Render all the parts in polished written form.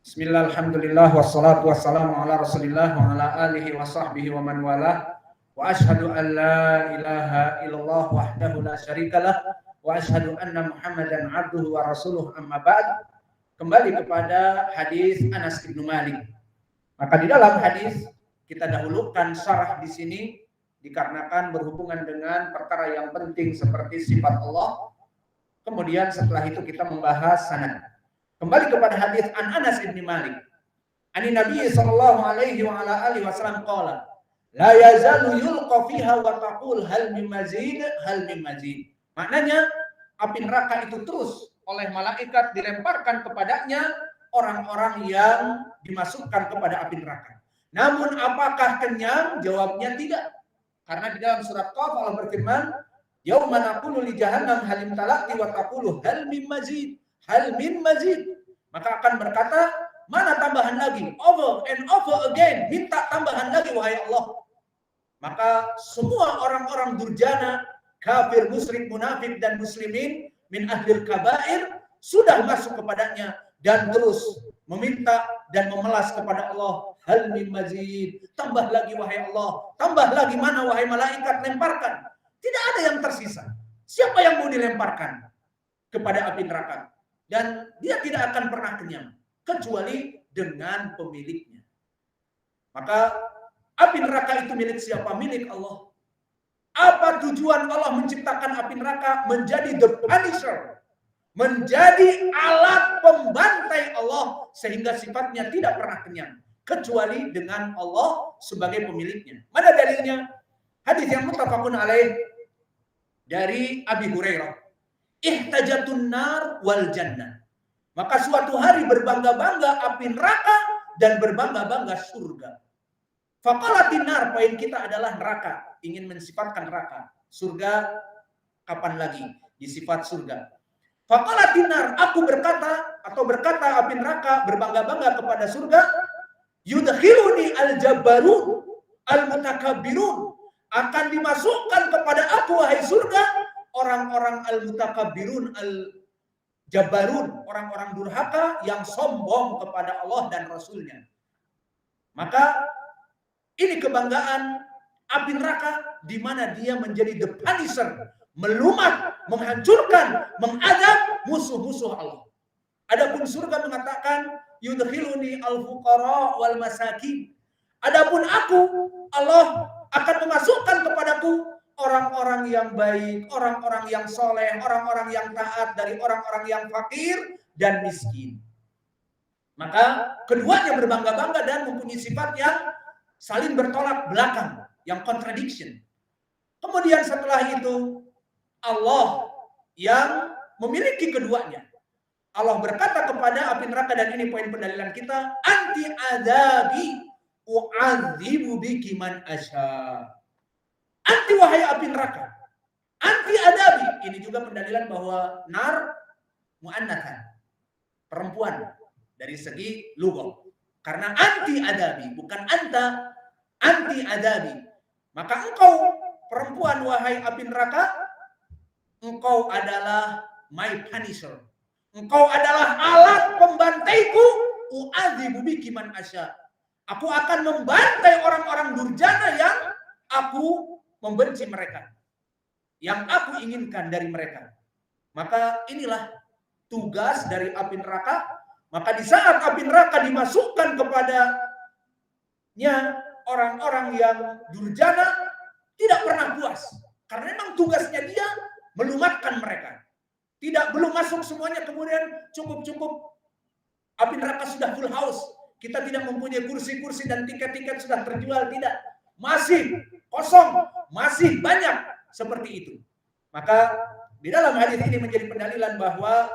Bismillah, alhamdulillah, wassalatu wassalamu ala rasulillah wa ala alihi wa sahbihi wa man wala wa ashhadu an la ilaha illallah wahdahu la syarikalah wa ashhadu anna muhammadan abduhu wa rasuluh amma ba'd. Kembali kepada hadis Anas bin Malik. Maka di dalam hadis kita dahulukan syarah di sini dikarenakan berhubungan dengan perkara yang penting seperti sifat Allah. Kemudian setelah itu kita membahas sanad. Kembali kepada hadis Anas bin Malik. Ani Nabi sallallahu alaihi wa ala alihi wasallam qala, la yazalu yulqa fiha wa taqul hal min mazid, hal min mazid. Maknanya api neraka itu terus oleh malaikat dilemparkan kepadanya orang-orang yang dimasukkan kepada api neraka. Namun apakah kenyang? Jawabnya tidak. Karena di dalam surat Qaf Allah berfirman, yauma naqulu li jahannam halim talaqti wa taqulu hal min mazid. Hal min mazid, maka akan berkata, mana tambahan lagi? Over and over again, minta tambahan lagi wahai Allah. Maka semua orang-orang durjana, kafir, musyrik, munafik dan muslimin min ahlil kabair sudah masuk kepadanya dan terus meminta dan memelas kepada Allah, hal min mazid, tambah lagi wahai Allah, tambah lagi, mana wahai malaikat, lemparkan. Tidak ada yang tersisa. Siapa yang mau dilemparkan kepada api neraka? Dan dia tidak akan pernah kenyang kecuali dengan pemiliknya. Maka api neraka itu milik siapa? Milik Allah. Apa tujuan Allah menciptakan api neraka? Menjadi the punisher, menjadi alat pembantai Allah, sehingga sifatnya tidak pernah kenyang kecuali dengan Allah sebagai pemiliknya. Mana dalilnya? Hadis yang muttafaqun alaih dari Abi Hurairah. Ihtajatun nar wal jannah. Maka suatu hari berbangga-bangga api neraka dan berbangga-bangga surga. Faqalatin nar, poin kita adalah neraka, ingin mensifatkan neraka. Surga kapan lagi disifat surga. Faqalatin nar, aku berkata atau berkata api neraka berbangga-bangga kepada surga, yudkhiluni al-jabbarun al-mutakabbirun, akan dimasukkan kepada aku wahai surga orang-orang al-mutakabbirun al-jabbarun, orang-orang durhaka yang sombong kepada Allah dan Rasulnya. Maka ini kebanggaan api neraka di mana dia menjadi the punisher, melumat, menghancurkan, mengadab musuh-musuh Allah. Adapun surga mengatakan yudkhiluni al-fuqara wal masakin. Adapun aku, Allah akan memasukkan kepadaku orang-orang yang baik, orang-orang yang soleh, orang-orang yang taat dari orang-orang yang fakir dan miskin. Maka keduanya berbangga-bangga dan mempunyai sifat yang saling bertolak belakang, yang contradiction. Kemudian setelah itu Allah yang memiliki keduanya. Allah berkata kepada api neraka, dan ini poin pendalilan kita, anti adabi u'adzibu biki man asya. Anti wahai api neraka, anti adabi. Ini juga pendalilan bahwa nar muannatsan, perempuan dari segi lugah. Karena anti adabi, bukan anta, anti adabi. Maka engkau perempuan wahai api neraka, engkau adalah my punisher. Engkau adalah alat pembantaiku, u'adzibu biki man asya. Aku akan membantai orang-orang durjana yang aku membenci mereka, yang aku inginkan dari mereka. Maka inilah tugas dari api neraka. Maka di saat api neraka dimasukkan kepadanya orang-orang yang durjana, tidak pernah puas. Karena memang tugasnya dia melumatkan mereka. Belum masuk semuanya, kemudian cukup api neraka sudah full house. Kita tidak mempunyai kursi-kursi dan tiket-tiket sudah terjual, tidak. Masih kosong, masih banyak seperti itu. Maka di dalam hadis ini menjadi pendalilan bahwa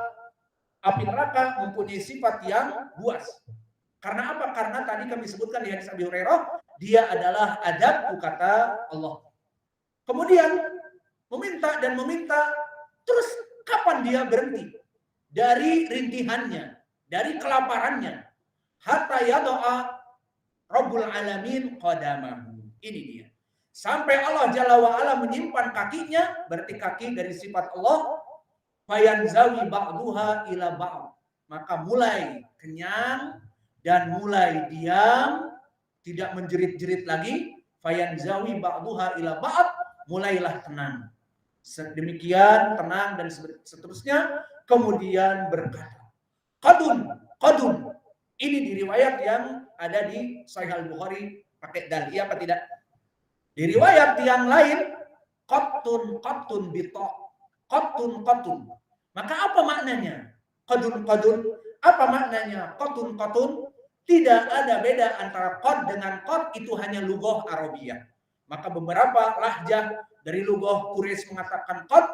api neraka mempunyai sifat yang buas. Karena apa? Karena tadi kami sebutkan di hadis Abi Hurairah, dia adalah adab, kata Allah. Kemudian meminta, terus kapan dia berhenti? Dari rintihannya, dari kelaparannya. Hatta yado'a Rabbul Alamin qadamahu. Ini dia. Sampai Allah Jalla wa'ala menyimpan kakinya, berarti kaki dari sifat Allah, fayanzawi ba'duha ila ba'd. Maka mulai kenyang, dan mulai diam, tidak menjerit-jerit lagi, fayanzawi ba'duha ila ba'd, mulailah tenang. Demikian tenang dan seterusnya, kemudian berkata, qadun. Ini di riwayat yang ada di Sahih Al-Bukhari pakai dal, iya apa tidak? Di riwayat yang lain, qattun bita. Qattun. Maka apa maknanya? Qadun. Apa maknanya? Qattun. Tidak ada beda antara qad dengan qad, itu hanya lughah Arabiyah. Maka beberapa lahjah dari lughah Quraisy mengatakan qad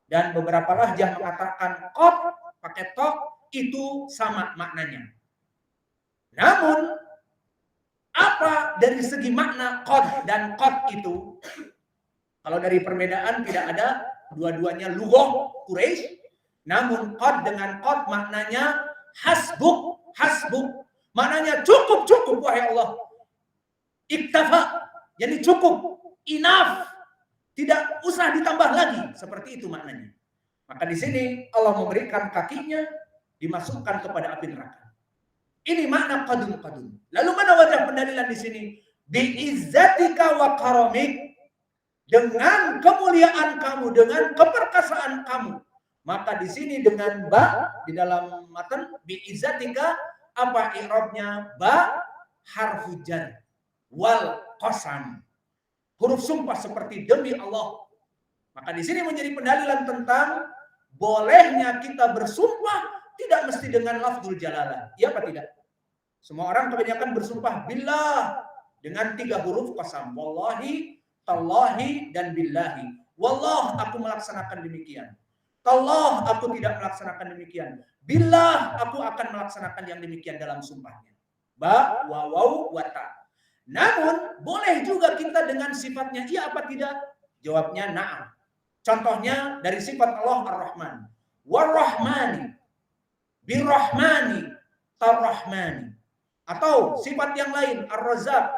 dan beberapa lahjah mengatakan qad pakai ta, itu sama maknanya. Namun apa dari segi makna qad dan qad itu? Kalau dari perbedaan tidak ada, dua-duanya lughah Quraisy. Namun qad dengan qad maknanya hasbuk. Maknanya cukup wahai Allah. Iktafa, jadi cukup, enough. Tidak usah ditambah lagi, seperti itu maknanya. Maka di sini Allah memberikan kakinya dimasukkan kepada api neraka. Ini makna qadun. Lalu mana wajah pendalilan di sini? Biizzatika wa karamik, dengan kemuliaan kamu, dengan keperkasaan kamu. Maka di sini dengan ba di dalam matan biizzatika, apa i'rabnya? Ba harfu jar wal qasam. Huruf sumpah seperti demi Allah. Maka di sini menjadi pendalilan tentang bolehnya kita bersumpah tidak mesti dengan lafzul jalalah. Iya apa tidak? Semua orang kebanyakan bersumpah billah dengan 3 huruf qasam. Wallahi, tallahi, dan billahi. Wallah, aku melaksanakan demikian. Tallah, aku tidak melaksanakan demikian. Billah, aku akan melaksanakan yang demikian dalam sumpahnya. Ba, waw, wata. Namun, boleh juga kita dengan sifatnya iya apa tidak? Jawabnya na'am. Contohnya dari sifat Allah Ar-Rahman. War-Rahmani, Bir-Rahmani, Tar-Rahmani. Atau sifat yang lain, Ar-Razzaq.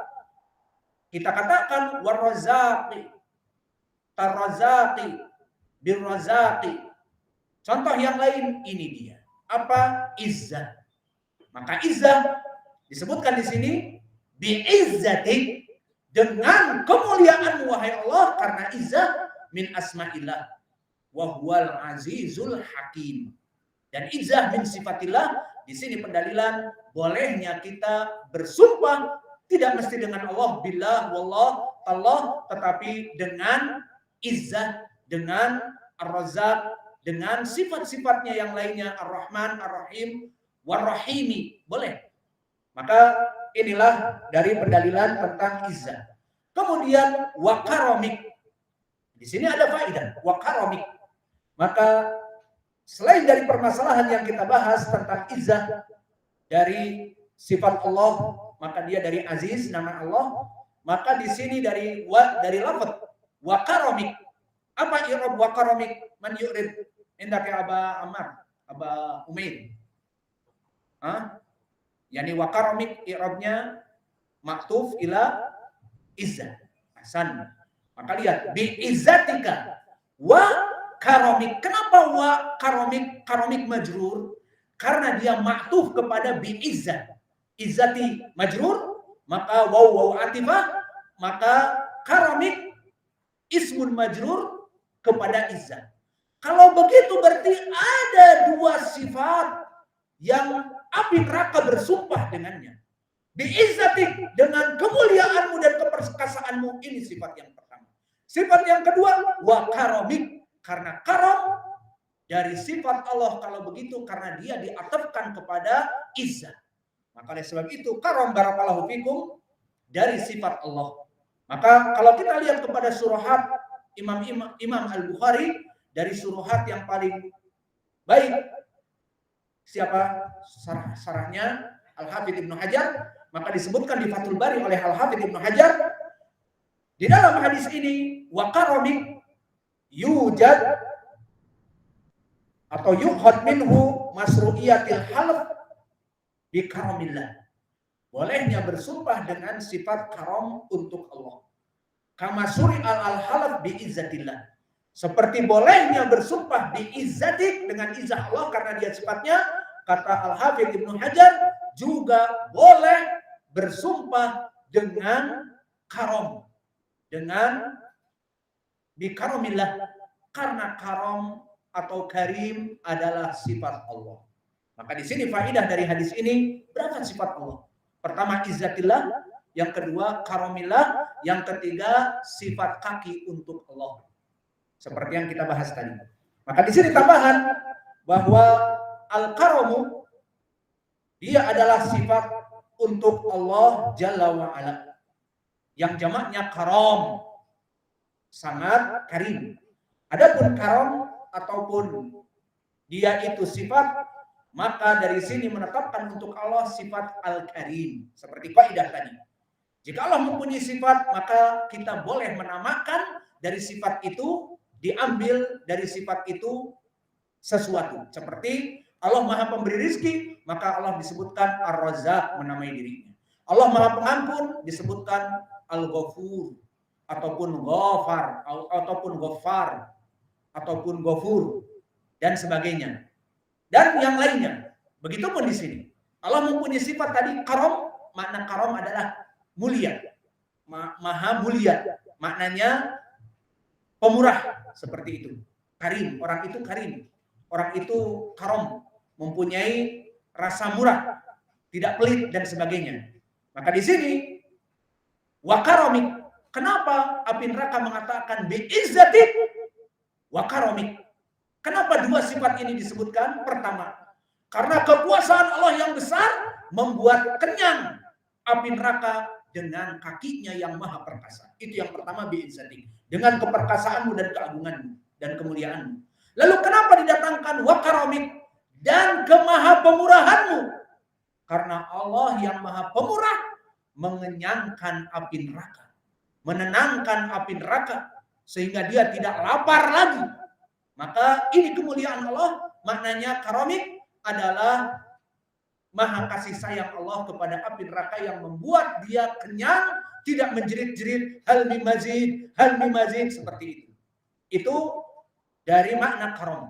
Kita katakan War-Razzaqi, Tar-Razzaqi, Bir-Razzaqi. Contoh yang lain ini dia. Apa? Izzah. Maka izzah disebutkan di sini bi'izzatik, dengan kemuliaan wahai Allah, karena izzah min asma'illah wa huwal azizul hakim. Dan izzah min sifatillah, di sini pendalilan bolehnya kita bersumpah tidak mesti dengan Allah billah wallah Allah, tetapi dengan izzah, dengan ar-razzaq, dengan sifat-sifatnya yang lainnya, ar-Rahman, ar-Rahim, war-Rahimi, boleh. Maka inilah dari pendalilan tentang izzah. Kemudian wakaromik. Di sini ada faedah, wakaromik. Maka selain dari permasalahan yang kita bahas tentang izzah dari sifat Allah, maka dia dari aziz, nama Allah. Maka di sini dari lafaz wakaromik. Apa i'rab wakaromik? Man yu'rib indaka Aba Ammar, Aba Umair. Yani wakaromik i'rabnya maktuf ila izzah. Hasan. Maka lihat bi izzatika wa karomik. Kenapa wa karomik? Karomik majrur karena dia maktuf kepada bi izzah. Izzati majrur, maka waw atifah, maka karomik ismun majrur kepada izzah. Kalau begitu berarti ada 2 sifat yang api neraka bersumpah dengannya. Biizzatik, dengan kemuliaanmu dan keperkasaanmu, ini sifat yang pertama. Sifat yang kedua, wa karomik, karena karom dari sifat Allah. Kalau begitu karena dia diatafkan kepada izzah. Maka oleh sebab itu karom barakallahu fikum dari sifat Allah. Maka kalau kita lihat kepada suruhat Imam Al-Bukhari, dari suruhat yang paling baik siapa? Sarahnya Al-Hafidz Ibnu Hajar. Maka disebutkan di Fathul Bari oleh Al-Hafidz Ibnu Hajar, di dalam hadis ini waqaromik yujad atau yukhad minhu masru'iyatil half bi karamillah. Bolehnya bersumpah dengan sifat karam untuk Allah. Kama suri al-halaf bi izzatillah. Seperti bolehnya bersumpah bi izzatik, dengan izzah Allah karena dia sifatnya, kata Al-Hafidz Ibnu Hajar, juga boleh bersumpah dengan karom, dengan bikaromillah, karena karom atau karim adalah sifat Allah. Maka di sini faidah dari hadis ini, berapa sifat Allah? Pertama izzatillah, yang kedua karomillah, yang ketiga sifat kaki untuk Allah. Seperti yang kita bahas tadi. Maka di sini tambahan bahwa al-karomu dia adalah sifat untuk Allah Jalla wa Ala. Yang jamaknya karom, sangat karim. Adapun karom ataupun dia itu sifat, maka dari sini menetapkan untuk Allah sifat al-karim. Seperti kaidah tadi. Jika Allah mempunyai sifat, maka kita boleh menamakan dari sifat itu, diambil dari sifat itu sesuatu. Seperti Allah Maha Pemberi rizki, maka Allah disebutkan Ar-Razzaq, menamai dirinya. Allah Maha Pengampun disebutkan Al-Ghafur, ataupun Ghafar, ataupun Ghaffar, ataupun Ghafur, dan sebagainya. Dan yang lainnya. Begitupun di sini. Allah mempunyai sifat tadi karom, makna karom adalah mulia. Maha mulia. Maknanya pemurah, seperti itu. Karim, orang itu karim. Orang itu karom, mempunyai rasa murah, tidak pelit dan sebagainya. Maka di sini wakaromik. Kenapa api neraka mengatakan biizzatik wakaromik? Kenapa dua sifat ini disebutkan? Pertama, karena kekuasaan Allah yang besar membuat kenyang api neraka dengan kakinya yang maha perkasa. Itu yang pertama, biizzatik, dengan keperkasaanmu dan keagunganmu dan kemuliaanmu. Lalu kenapa didatangkan wakaromik dan kemaha pemurahanmu? Karena Allah yang maha pemurah mengenyangkan api neraka, menenangkan api neraka sehingga dia tidak lapar lagi. Maka ini kemuliaan Allah. Maknanya karomik adalah maha kasih sayang Allah kepada api neraka yang membuat dia kenyang, tidak menjerit-jerit hal mimazid seperti itu. Itu dari makna karom.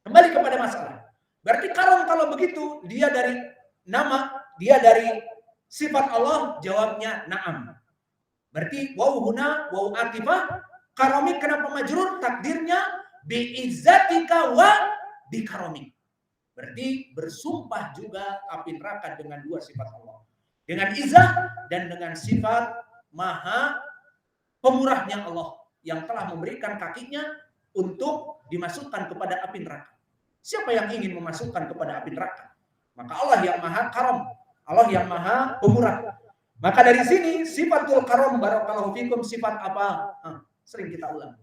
Kembali kepada masalah. Berarti karom kalau begitu dia dari nama, dia dari sifat Allah, jawabnya na'am. Berarti waw huna waw atifah. Karomik kenapa majrur? Takdirnya biizzatika wa bikaromik. Berarti bersumpah juga api neraka dengan dua sifat Allah. Dengan izzah dan dengan sifat maha pemurahnya Allah yang telah memberikan kakinya untuk dimasukkan kepada api neraka. Siapa yang ingin memasukkan kepada api neraka? Maka Allah yang maha karam, Allah yang maha pemurah. Maka dari sini sifatul karam, barakallahu fikum, sifat apa? Sering kita ulang.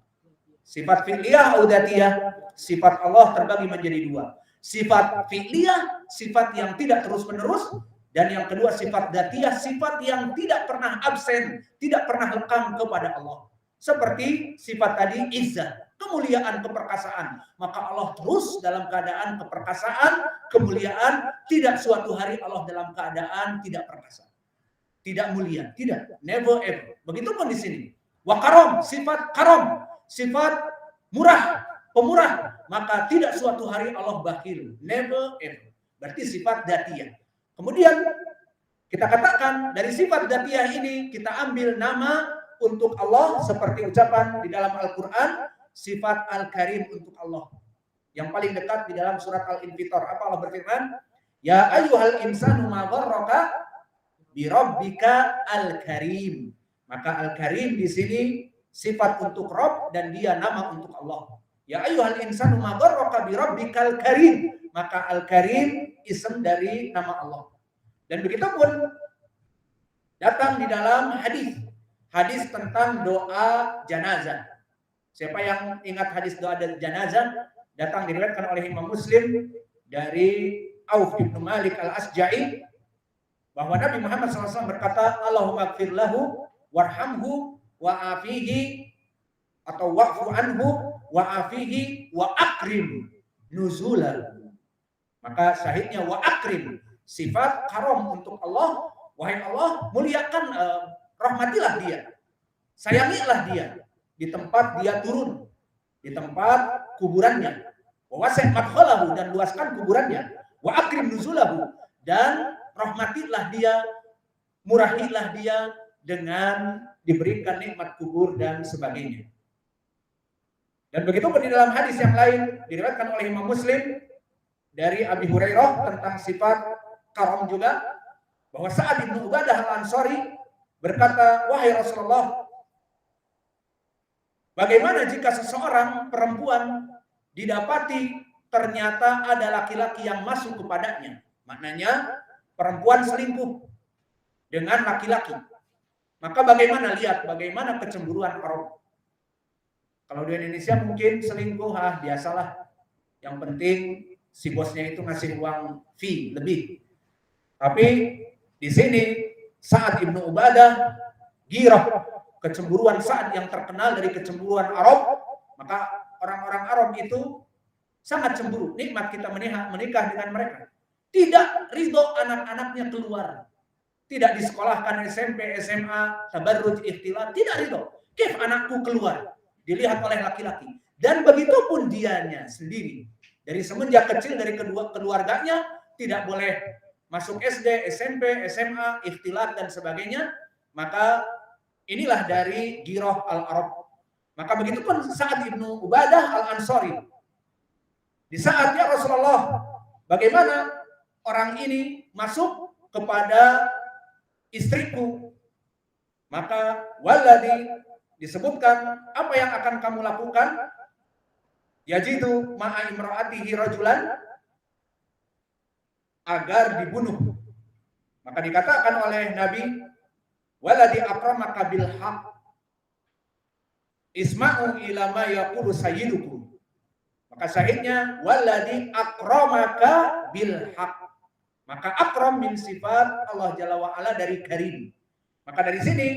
Sifat fi'liyah atau dzatiyah. Sifat Allah terbagi menjadi dua. Sifat fi'liyah, sifat yang tidak terus-menerus, dan yang kedua sifat dzatiyah, sifat yang tidak pernah absen, tidak pernah lekang kepada Allah. Seperti sifat tadi izzah, kemuliaan, keperkasaan. Maka Allah terus dalam keadaan keperkasaan, kemuliaan. Tidak suatu hari Allah dalam keadaan tidak perkasa, tidak mulia, tidak, never ever. Begitupun di sini. Wa karom, sifat karom, sifat murah, pemurah. Maka tidak suatu hari Allah bakhil, never ever. Berarti sifat dzatiyah. Kemudian kita katakan dari sifat dzatiyah ini kita ambil nama untuk Allah seperti ucapan di dalam Al-Quran, sifat Al-Karim untuk Allah. Yang paling dekat di dalam surat Al-Infitar. Apa Allah berfirman? Ya ayyuhal insanu ma gharraka bi rabbika Al-Karim. Maka Al-Karim di sini sifat untuk Rabb dan dia nama untuk Allah. Ya ayyuhal insanu ma gharraka bi rabbikal karim. Maka Al-Karim ism dari nama Allah. Dan begitupun datang di dalam hadis tentang doa janazah. Siapa yang ingat hadis doa janazah? Datang diriwayatkan oleh Imam Muslim dari Auf bin Malik al-Asja'i bahwa Nabi Muhammad SAW berkata, Allahumma gfir lahu warhamhu wa'afihi atau wa'fu anhu wa'afihi wa akrim nuzulahu. Maka syahidnya wa akrim, sifat karom untuk Allah. Wahai Allah, muliakan, rahmatilah dia, sayangilah dia di tempat dia turun, di tempat kuburannya. Wa wasi' madkhalahu, dan luaskan kuburannya. Wa akrim nuzulahu, dan rahmatilah dia, murahilah dia dengan diberikan nikmat kubur dan sebagainya. Dan begitu pun di dalam hadis yang lain diriwayatkan oleh Imam Muslim dari Abi Hurairah tentang sifat karam juga, bahwa Sa'ad bin Ubadah Al-Ansari berkata, wahai Rasulullah, bagaimana jika seseorang perempuan didapati ternyata ada laki-laki yang masuk kepadanya? Maknanya perempuan selingkuh dengan laki-laki. Maka bagaimana, lihat bagaimana kecemburuan Arab. Kalau di Indonesia mungkin selingkuh, biasalah. Yang penting si bosnya itu ngasih uang fee lebih. Tapi di sini Sa'ad ibnu Ubadah girah, kecemburuan Sa'ad yang terkenal dari kecemburuan Arab, maka orang-orang Arab itu sangat cemburu. Nikmat kita menikah dengan mereka. Tidak ridho anak-anaknya keluar. Tidak disekolahkan SMP, SMA, tabarruj, ikhtilat, tidak ridho. Kif anakku keluar, dilihat oleh laki-laki. Dan begitu pun dianya sendiri. Dari semenjak kecil dari kedua keluarganya tidak boleh masuk SD, SMP, SMA, ikhtilat dan sebagainya. Maka inilah dari Girah al-Arab. Maka begitu pun Sa'ad ibnu Ubadah Al-Ansari. Di saatnya Rasulullah, bagaimana orang ini masuk kepada istriku? Maka waladi disebutkan, apa yang akan kamu lakukan? Yajidu ma'a imra'atihi rajulan, agar dibunuh. Maka dikatakan oleh Nabi, waladi akramaka bil haq, isma'u ila ma yaqulu sayyidukum. Maka syahidnya waladi akramaka bil haq. Maka akram min sifat Allah Jalla wa Ala dari karim. Maka dari sini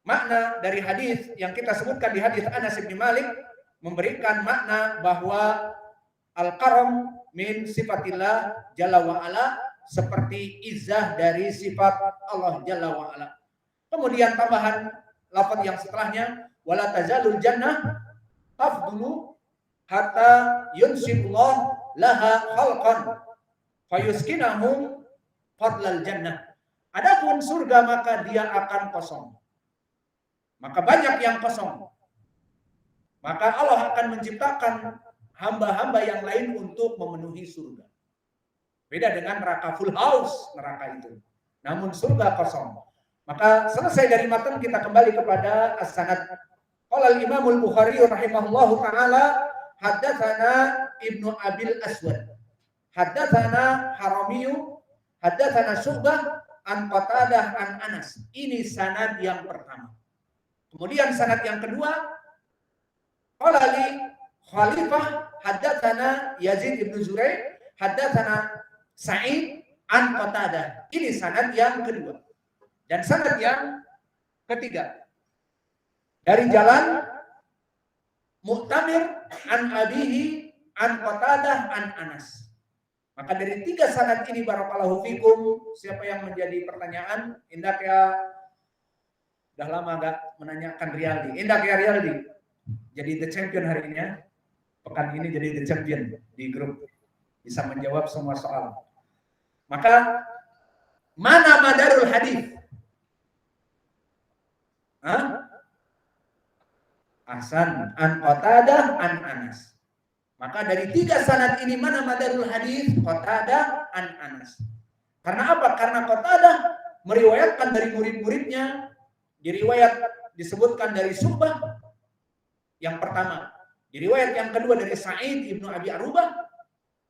makna dari hadis yang kita sebutkan di hadis Anas bin Malik memberikan makna bahwa al-karam min sifatillah Jalla wa Ala, seperti izzah dari sifat Allah Jalla wa Ala. Kemudian tambahan lafaz yang setelahnya, wala tazalul jannah tafdulu hatta yunsibullah laha khalqan fayuskinahum fadlal jannah. Adapun surga maka dia akan kosong. Maka banyak yang kosong. Maka Allah akan menciptakan hamba-hamba yang lain untuk memenuhi surga. Beda dengan neraka full house, neraka itu. Namun surga kosong. Maka selesai dari matan, kita kembali kepada as-sanad. Qala al-Imam al-Bukhari rahimahullahu taala, haddatsana Ibnu Abil Aswad, haddatsana Haramiyu, haddatsana Syu'bah an Qatadah an Anas. Ini sanad yang pertama. Kemudian sanad yang kedua, qala li Khalifah haddatsana Yazid ibnu Zurai, haddatsana Sa'id an Qatadah. Ini sanad yang kedua. Dan sanad yang ketiga dari jalan Mu'tamir an abihi an Qatadah an Anas. Maka dari tiga sanad ini barakallahu fikum, siapa yang menjadi pertanyaan, indak ya, udah lama gak menanyakan Riyaldi. Indak ya Riyaldi, jadi the champion hari ini ya. Pekan ini jadi the champion di grup, bisa menjawab semua soal. Maka mana madarul hadis? Ahsan an Qatadah an Anas. Maka dari tiga sanad ini mana madarul hadis? Qatadah an Anas. Karena apa? Karena Qatadah meriwayatkan dari murid-muridnya, diriwayat disebutkan dari Syu'bah yang pertama, diriwayat yang kedua dari Sa'id ibnu Abi Arubah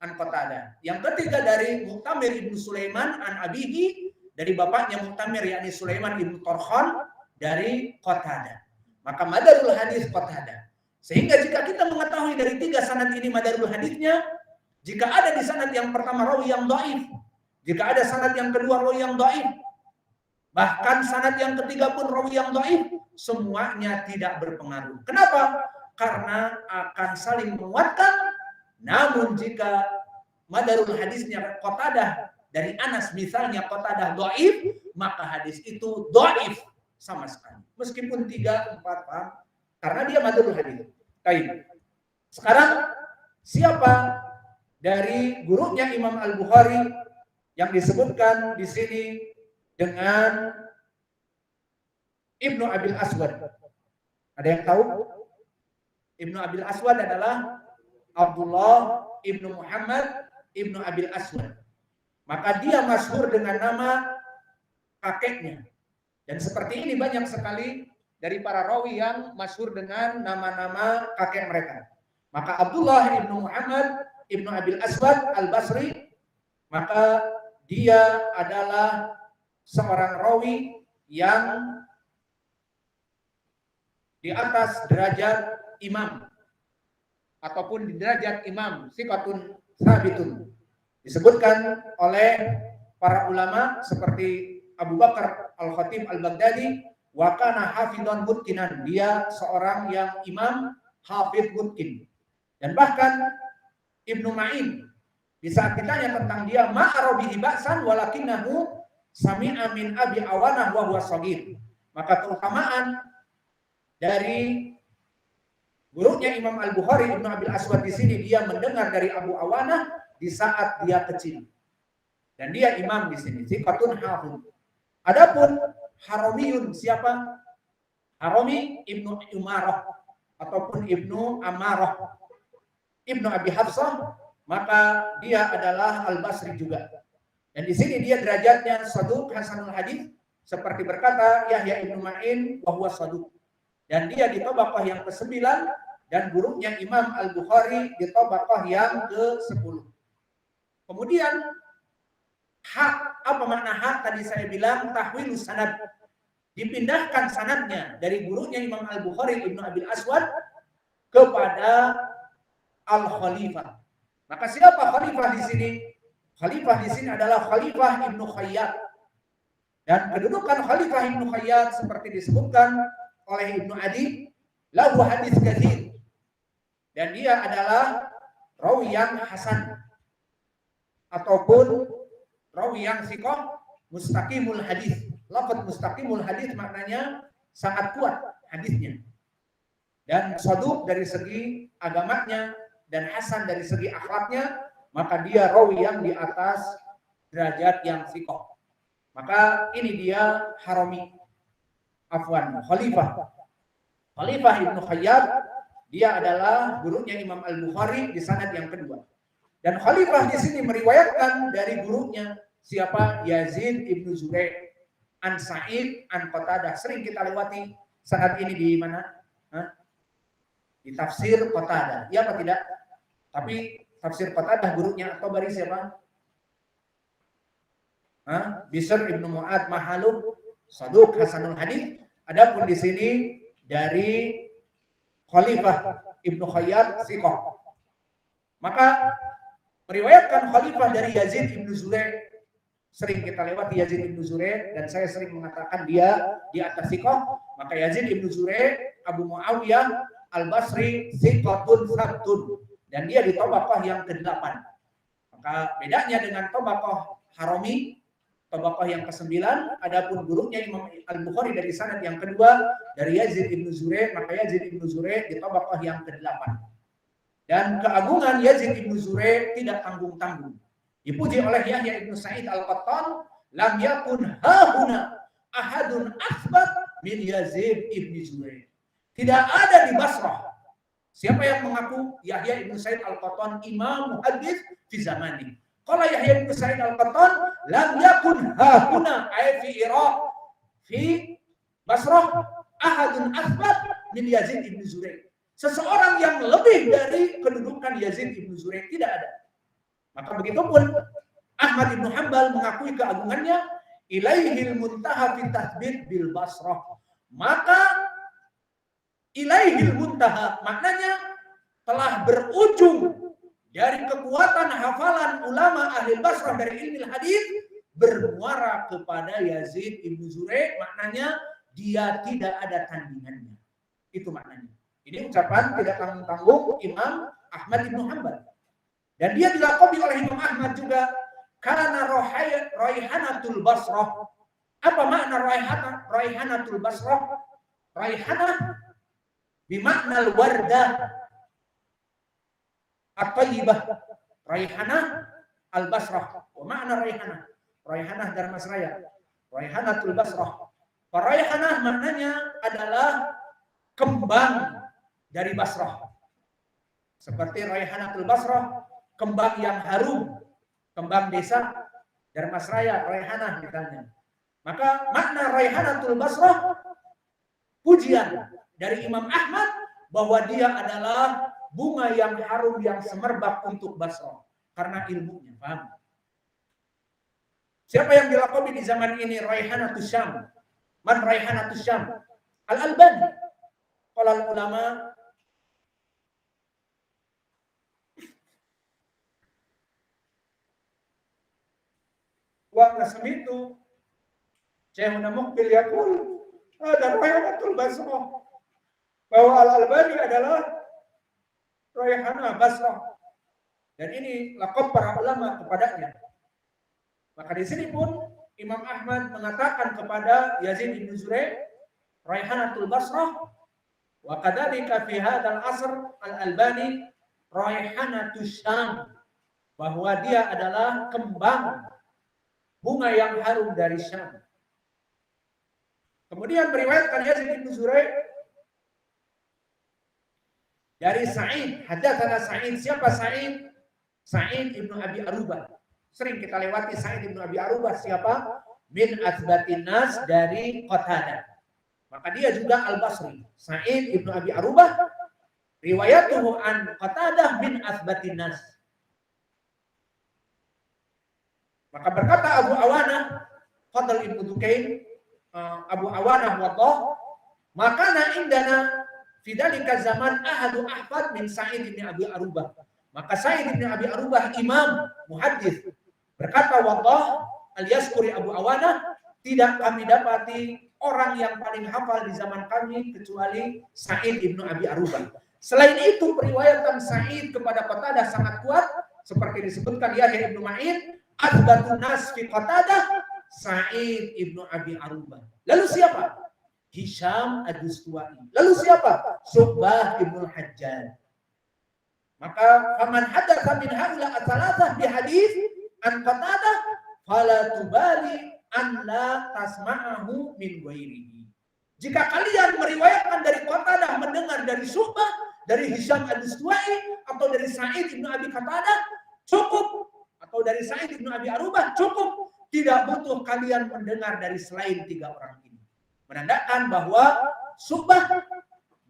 an Qatadah, yang ketiga dari Mu'tamir ibnu Sulaiman an abihi, dari bapaknya Mu'tamir yakni Sulaiman ibnu Tarkhan dari Qatadah. Maka madarul hadis Qatadah. Sehingga jika kita mengetahui dari tiga sanad ini madarul hadisnya, jika ada di sanad yang pertama rawi yang dhaif, jika ada sanad yang kedua rawi yang dhaif, bahkan sanad yang ketiga pun rawi yang dhaif, semuanya tidak berpengaruh. Kenapa? Karena akan saling menguatkan. Namun jika madarul hadisnya Qatadah dari Anas misalnya Qatadah dhaif, maka hadis itu dhaif sama sekali. Meskipun 3, 4 paham, karena dia madarul hadis. Baik. Sekarang siapa dari gurunya Imam Al-Bukhari yang disebutkan di sini dengan Ibnu Abil Aswad. Ada yang tahu? Ibnu Abil Aswad adalah Abdullah Ibnu Muhammad Ibnu Abil Aswad. Maka dia masyhur dengan nama kakeknya. Dan seperti ini banyak sekali dari para rawi yang masyhur dengan nama-nama kakek mereka. Maka Abdullah Ibnu Muhammad Ibnu Abil Aswad Al-Basri, maka dia adalah seorang rawi yang di atas derajat imam ataupun di derajat imam siqatun sabitun. Disebutkan oleh para ulama seperti Abu Bakar Al-Khatib Al-Baghdadi, wa kana hafidhan mutqinan, dia seorang yang imam hafidh mutqin. Dan bahkan Ibnu Ma'in di saat ditanya tentang dia, ma'arabihi ba'san walakinnahu sami'a min Abi Awanah wa huwa shaghir. Maka keutamaan dari gurunya Imam Al-Bukhari Ibnu Abil Aswad di sini, dia mendengar dari Abu Awanah di saat dia kecil. Dan dia imam di sini, siqatun hafidh. Adapun Haramiyun siapa? Harami Ibnu Umarah ataupun Ibnu Amarah Ibnu Abi Hafsah, maka dia adalah Al-Basri juga. Dan di sini dia derajatnya saduq hasanul hadis, seperti berkata Yahya Ibnu Ma'in bahwa saduq. Dan dia di tabaqah yang ke-9 dan gurunya Imam Al-Bukhari di tabaqah yang ke-10. Kemudian hak, apa makna hak? Tadi saya bilang tahwilus sanad, dipindahkan sanadnya dari gurunya Imam Al-Bukhari Ibnu Abil Aswad kepada Al-Khalifah. Maka siapa khalifah di sini? Khalifah di sini adalah Khalifah Ibnu Khayyat. Dan kedudukan Khalifah Ibnu Khayyat seperti disebutkan oleh Ibnu Adi, lahu hadis katsir. Dan dia adalah rawi yang hasan ataupun rawi yang thiqah mustaqimul hadis. Lafaz mustaqimul hadis maknanya sangat kuat hadisnya. Dan saduq dari segi agamanya dan hasan dari segi akhlaknya, maka dia rawi yang di atas derajat yang thiqah. Maka ini dia Harami, Khalifah Ibnu Khayyat, dia adalah gurunya Imam Al-Bukhari di sanad yang kedua. Dan Khalifah di sini meriwayatkan dari gurunya siapa? Yazid Ibnu Zurai an Sa'id an Qatadah. Sering kita lewati sanad ini di mana? Di tafsir Qatadah. Ya apa tidak? Tapi tafsir Qatadah gurunya At-Tabari siapa? Bishr Ibnu Mu'ad Mahalub saduq hasanul hadis. Adapun di sini dari Khalifah Ibnu Khayyat thiqah. Maka meriwayatkan Khalifah dari Yazid Ibnu Zurai, sering kita lewati Yazid Ibnu Zurai dan saya sering mengatakan dia di atas thiqah. Maka Yazid Ibnu Zurai Abu Muawiyah Al-Basri thiqatun sabtun, dan dia di tabaqah yang ke-8. Maka bedanya dengan tabaqah Harami, tabaqah yang ke-9, adapun gurunya Imam Al-Bukhari dari sanad yang kedua dari Yazid Ibnu Zurai, maka Yazid Ibnu Zurai di tabaqah yang ke-8. Dan keagungan Yazid Ibnu Zurai tidak tanggung-tanggung. Dipuji oleh Yahya Ibnu Sa'id Al-Qattan, lam yakun hahuna ahadun asbat min Yazid Ibnu Zurai. Tidak ada di Basrah siapa yang mengaku Yahya Ibnu Sa'id Al-Qattan imam hadis fi zamani. Qala Yahya Ibnu Sa'id Al-Qattan lam yakun hahuna ay fi Iraq fi Basrah ahadun asbat min Yazid Ibnu Zurai. Seseorang yang lebih dari kedudukan Yazid Ibnu Zurai tidak ada. Maka begitupun Ahmad Ibnu Hanbal mengakui keagungannya, ilaihil muntaha fi tathbit bil Basrah. Maka ilaihil muntaha maknanya telah berujung dari kekuatan hafalan ulama ahli Basrah dari ilmu hadis bermuara kepada Yazid Ibnu Zurai, maknanya dia tidak ada tandingannya. Itu maknanya. Ini ucapan tidak tanggung-tanggung Imam Ahmad Ibnu Hanbal. Dan dia dilaqabi oleh Imam Ahmad juga karena raihanatul Basrah. Apa makna raihanatul Basrah? Raihanah bimakna al-wardah at-tayyibah. Raihanah al-Basrah. Wa ma'na Raihanah? Raihanah Darmasraya. Raihanatul Basrah. Raihanah maknanya adalah kembang dari Basrah. Seperti Raihanatul Basrah, kembang yang harum, kembang desa Darmasraya, Raihanah misalnya. Maka makna Raihanatul Basrah, pujian dari Imam Ahmad bahwa dia adalah bunga yang harum yang semerbak untuk Basrah karena ilmunya. Paham? Siapa yang dilakoni di zaman ini Raihanatus Syam? Man Raihanatus Syam? Al-Albani. Qala ulama wa nasmitu Syekhuna Muqbil yaqul ada Raihanatul Basrah, bahwa Al-Albani adalah Raihanah Basrah, dan ini laqab para ulama kepadanya. Maka di sini pun Imam Ahmad mengatakan kepada Yazid bin Zurai Raihanatul Basrah, wa kadzalika fi hadzal asr Al-Albani Raihanatus Syam, bahwa dia adalah kembang bunga yang harum dari Syam. Kemudian meriwayatkan Yazid bin Zurai dari Sa'id, haddatsana Sa'id. Siapa Sa'id? Sa'id ibnu Abi Arubah. Sering kita lewati Sa'id ibnu Abi Arubah. Siapa? Min athbatin nas, dari Qatadah. Maka dia juga Al-Basri. Sa'id ibnu Abi Arubah riwayatuhu an Qatadah min athbatin nas. Maka berkata Abu Awanah, Fadl ibnu Dukain, Abu Awanah wadhah, makana indana fidalika zaman ahadu ahfad min Sa'id ibn Abi Arubah. Maka Sa'id ibn Abi Arubah imam muhaddits berkata, wadhah al-Yaskuri Abu Awanah, tidak kami dapati orang yang paling hafal di zaman kami kecuali Sa'id ibn Abi Arubah. Selain itu periwayatan Sa'id kepada Qatadah sangat kuat, seperti disebutkan Yahya ibn Ma'in, athbatun nas fi Qatadah Sa'id ibnu Abi Arubah. Lalu siapa? Hisham ad-Dustuwai. Lalu siapa? Syu'bah ibnu Hajjaj. Maka faman hadatsa min haula ats-tsalatsah bi hadits an Qatadah fala tubali an la tasma'ahu min ghairihi. Jika kalian meriwayatkan dari Qatadah mendengar dari Syu'bah, dari Hisham ad-Dustuwai, atau dari Sa'id ibnu Abi Qatadah, cukup. Atau dari Sa'id ibnu Abi Arubah, cukup. Tidak butuh kalian mendengar dari selain tiga orang ini. Menandakan bahwa Syu'bah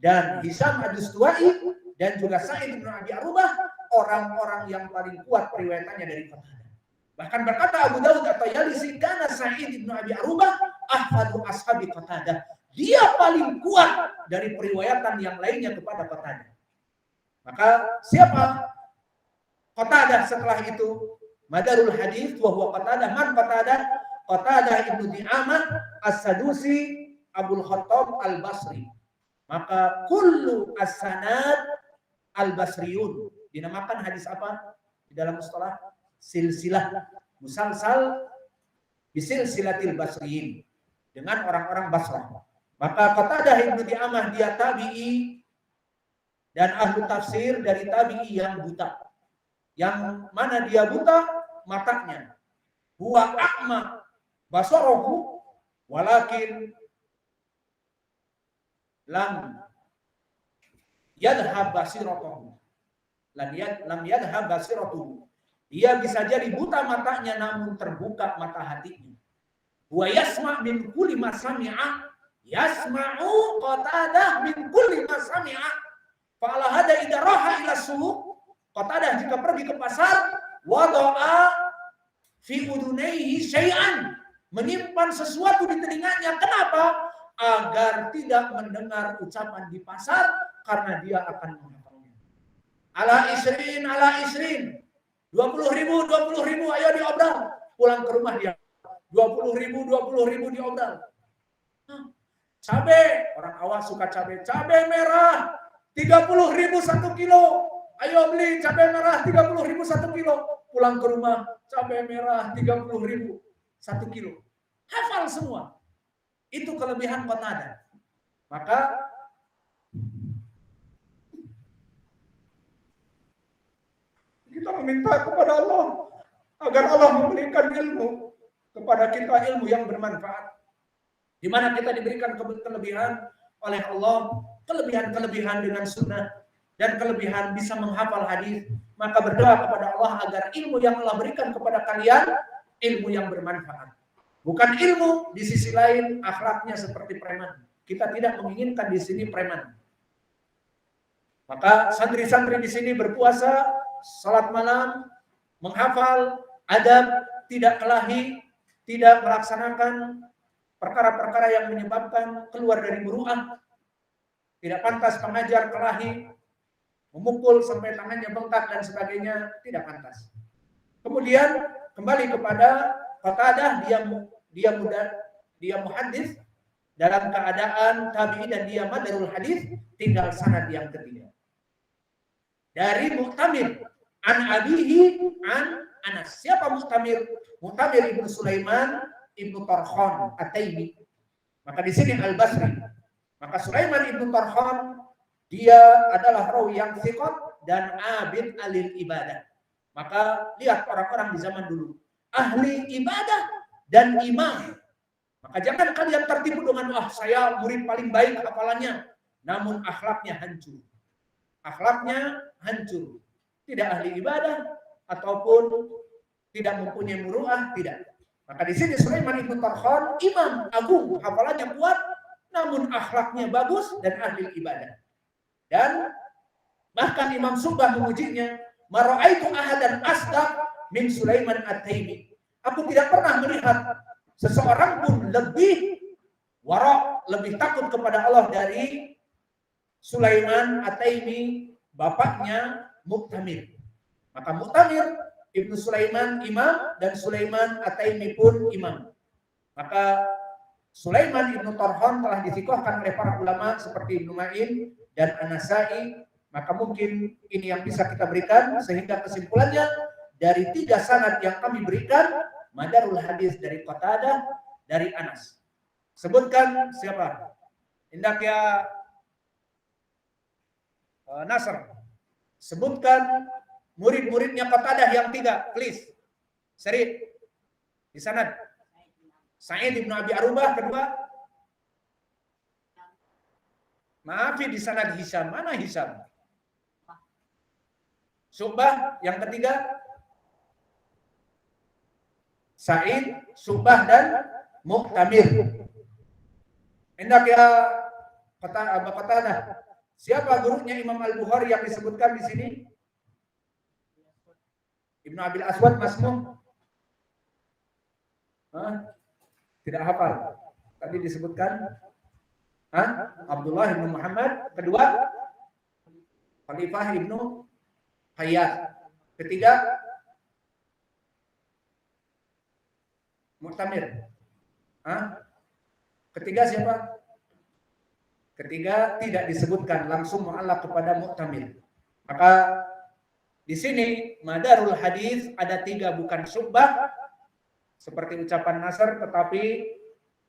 dan Hisham ad-Dustuwai dan juga Sa'id bin Abi Arubah orang-orang yang paling kuat periwayatannya dari Qatadah. Bahkan berkata Abu Dawud atau Yalisi, kana Sa'id bin Abi Arubah ahfadu ashabi Qatadah. Dia paling kuat dari periwayatan yang lainnya kepada Qatadah. Maka siapa Qatadah setelah itu? Madarul hadis wa huwa Qatadah. Man Qatadah? Qatadah ibnu Di'amah As-Sadusi Abul Khattab Al-Basri. Maka kullu as-sanad al-Basriyun. Dinamakan hadis apa? Di dalam mustalah silsilah musalsal bisilsilatil Basriyin, dengan orang-orang Basrah. Maka Qatadah ibnu Di'amah dia tabi'i dan ahli tafsir dari tabi'i yang buta. Yang mana dia buta matanya. Huwa a'ma basarahu walakin lam yadhhab basiratuhu. Lam yadhhab basiratuhu. Dia bisa jadi buta matanya namun terbuka mata hatinya. Wa yasma' min kulli ma sami'a. Yasma'u Qatadah min kulli ma sami'a. Fa'ala hada idza raha ila suq. Qatadah jika pergi ke pasar, wada'a fi udunaihi syai'an, menyimpan sesuatu di telinganya. Kenapa? Agar tidak mendengar ucapan di pasar, karena dia akan menghafalnya. Ala isrin, 20.000, ayo diobral. Pulang ke rumah dia 20.000 diobral. Cabai, orang awas suka cabai merah 30.000 1 kilo. Ayo beli cabai merah 30.000 1 kilo. Pulang ke rumah, cabai merah 30.000 1 kilo. Hafal semua. Itu kelebihan Qatadah. Maka kita meminta kepada Allah agar Allah memberikan ilmu kepada kita, ilmu yang bermanfaat. Di mana kita diberikan kelebihan oleh Allah, kelebihan-kelebihan dengan sunnah, dan kelebihan bisa menghafal hadis. Maka berdoa kepada Allah agar ilmu yang Allah berikan kepada kalian, ilmu yang bermanfaat. Bukan ilmu di sisi lain akhlaknya seperti preman. Kita tidak menginginkan di sini preman. Maka santri-santri di sini berpuasa, salat malam, menghafal, adab, tidak kelahi, tidak melaksanakan perkara-perkara yang menyebabkan keluar dari muru'ah, tidak pantas pengajar kelahi, memukul sampai tangannya bengkak dan sebagainya, tidak pantas. Kemudian kembali kepada Qatadah, dia muhaddits dalam keadaan tabi'i dan dia madarul hadis, tinggal sanad yang ketiga. Dari Mu'tamir an abihi an Anas. Siapa Mu'tamir? Mu'tamir ibnu Sulaiman ibnu Tarkhan At-Taimi. Maka di sini Al-Basri. Maka Sulaiman ibnu Tarkhan dia adalah rawi yang thiqat dan abid alil ibadah. Maka lihat orang-orang di zaman dulu, ahli ibadah dan imam. Maka jangan kalian tertipu dengan saya murid paling baik hafalannya, namun akhlaknya hancur. Akhlaknya hancur. Tidak ahli ibadah ataupun tidak mempunyai muru'ah, tidak. Maka di sini Sulaiman ibnu Tarkhan imam agung, hafalannya kuat, namun akhlaknya bagus dan ahli ibadah. Dan bahkan Imam Subah memujinya, "Mara'aitu ahadan asdaq min Sulaiman At-Taimi." Aku tidak pernah melihat seseorang pun lebih wara', lebih takut kepada Allah dari Sulaiman At-Taimi, bapaknya Mu'tamir. Maka Mu'tamir ibnu Sulaiman imam dan Sulaiman At-Taimi pun imam. Maka Sulaiman ibnu Tarkhan telah disikohkan oleh para ulama seperti Ibnu Ma'in dan An-Nasai. Maka mungkin ini yang bisa kita berikan, sehingga kesimpulannya dari 3 sanad yang kami berikan, madarul hadis dari Qatadah, dari Anas. Sebutkan siapa? Hendak ya Nasr. Sebutkan murid-muridnya Qatadah yang 3, please. Seri di sanad. Sa'id ibnu Abi Arubah kedua. Maafi di sanad Hisham. Mana Hisham? Syu'bah yang ketiga. Sa'id, Syu'bah dan Mu'tamir. Hendak ya Qatadah. Siapa gurunya Imam Al-Bukhari yang disebutkan di sini? Ibnu Abil Aswad Masmum. Tidak hafal. Tadi disebutkan Abdullah ibnu Muhammad. Kedua, Khalifah ibnu Hayyat. Ketiga, Mu'tamir. Ketiga siapa? Ketiga tidak disebutkan, langsung mu'allaq kepada Mu'tamir. Maka di sini madarul hadis ada 3, bukan Syu'bah seperti ucapan Nasr, tetapi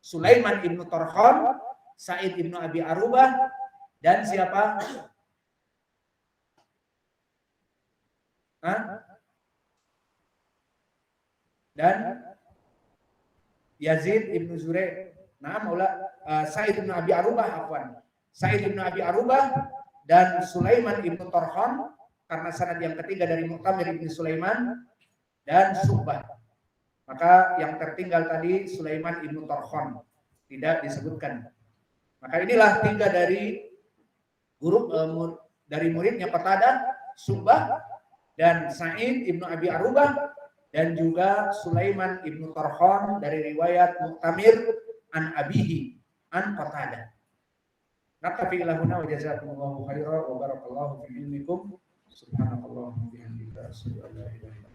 Sulaiman ibnu Tarkhan, Sa'id ibnu Abi Arubah, dan siapa? Dan Yazid ibnu Zurayh. Sa'id ibnu Abi Arubah, afwan. Sa'id ibnu Abi Arubah dan Sulaiman ibnu Tarkhan, karena sanad yang ketiga dari Mu'tamir ibnu Sulaiman, dan Syu'bah. Maka yang tertinggal tadi Sulaiman ibnu Tarkhan tidak disebutkan. Maka inilah 3 dari guru dari muridnya Qatadah, Syu'bah dan Sa'id ibnu Abi Arubah, dan juga Sulaiman ibnu Tarkhan dari riwayat Mu'tamir an abihi an Qatadah. Naktafi ilahuna wa jazakumullahu khairan wa barakallahu fi ilmikum. Subhanallah wa bihamdihi asyhadu an la ilaha illa